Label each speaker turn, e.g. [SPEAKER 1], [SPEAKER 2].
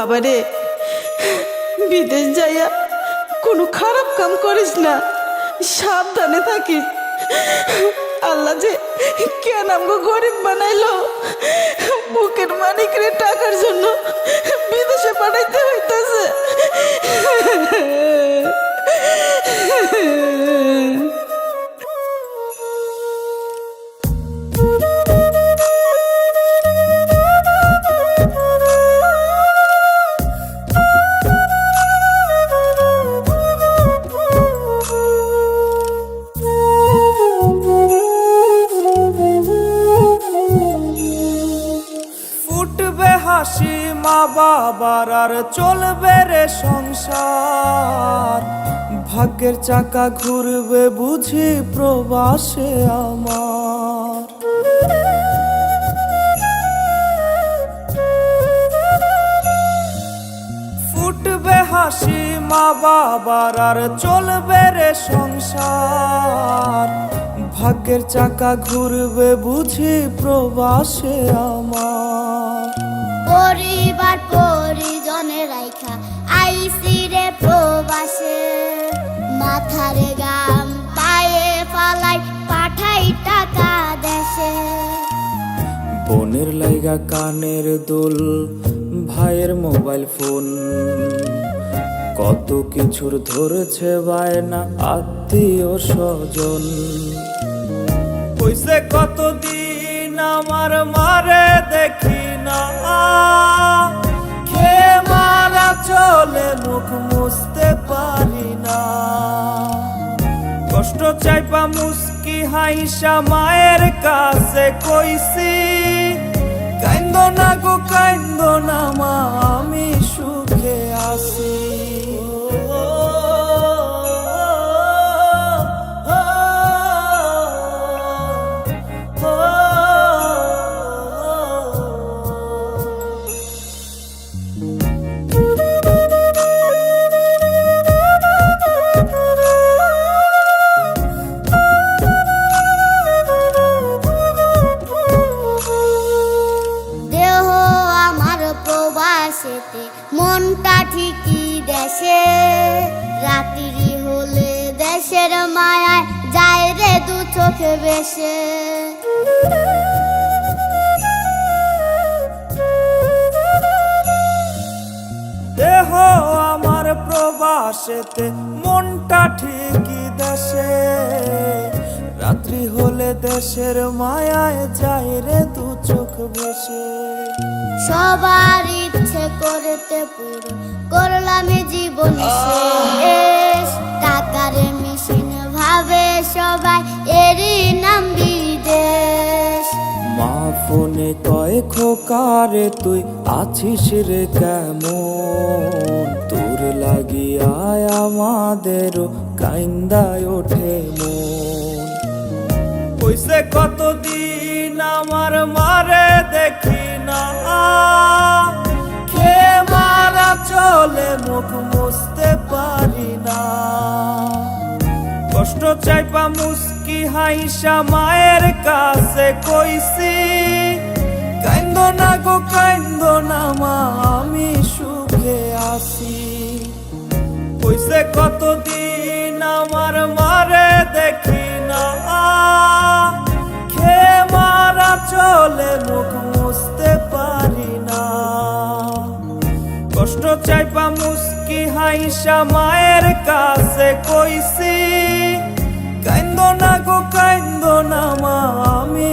[SPEAKER 1] বাবারে, বিদেশ যাইয়া কোনো খারাপ কাম করিস না, সাবধানে থাকিস। আল্লাহ যে কেন আমগো গরিব বানাইলো, বুকের মানিকরে টাকার জন্য বিদেশে পাঠাইতে হইতেছে।
[SPEAKER 2] হাসি মা বাবার আর চলবে রে সংসার, ভাগ্যের চাকা ঘুরবে বুঝি প্রবাসে আমার। ফুটবে হাসি মা বাবার আর চলবে রে সংসার, ভাগ্যের চাকা ঘুরবে বুঝি প্রবাসে আমার।
[SPEAKER 3] পরিবার পরিজনের রাইখা আইসি রে প্রবাসে, মাথারে গাম পায়ে ফালাই পাঠাই টাকা দেশে।
[SPEAKER 2] বোনের লাইগা কানের দুল, ভাইয়ের মোবাইল ফোন, কত কিছুর ধরেছে বায়না আত্মীয় স্বজন। কইছে কতদিন আমার মারে দেখি না, খেয়ে মারা চলে মুখ মুছতে পারি না। কষ্ট চাইপা মুস্কি হাইসা মায়ের কাছে কইছি, কাইন্দো না গো কাইন্দো না মা, আমি সুখে আছি।
[SPEAKER 3] মনটা ঠিকই দেশে, রাত্রি হলে দেশের মায়ায় যায় রে দু চোখে বেশে।
[SPEAKER 2] দেহ আমার প্রবাসেতে, মনটা ঠিকই দেশে, রাত্রি হলে দেশের মায়ায় যায় রে দু চোখ বেশে।
[SPEAKER 3] সবার ইচ্ছে করতে পুরো করলাম জীবন শেষ, টাকার মেশিন ভাবে সবাই এরই নাম বিদেশ।
[SPEAKER 2] মা ফোনে কয় খোকারে তুই আছিস রে কেমন, তোর লাগিয়া আমাদেরও কাইন্দায় ওঠে মন। কইছে কতদিন আমার মারে দেখি না, খেয়ে মারা চলে মুখ মুছতে পারি না। কষ্ট চাইপা মুস্কি হাইসা মায়ের কাছে কইছি, কাইন্দো না গো কাইন্দো না মা, আমি সুখে আছি। কইছে কতদিন আমার মারে দেখি না, খেয়ে মারা চলে মুখ মুছতে পারি না। কষ্ট চাইপা মুস্কি হাইসা মায়ের কাছে কইছি, কাইন্দো না গো কাইন্দো না মা, আমি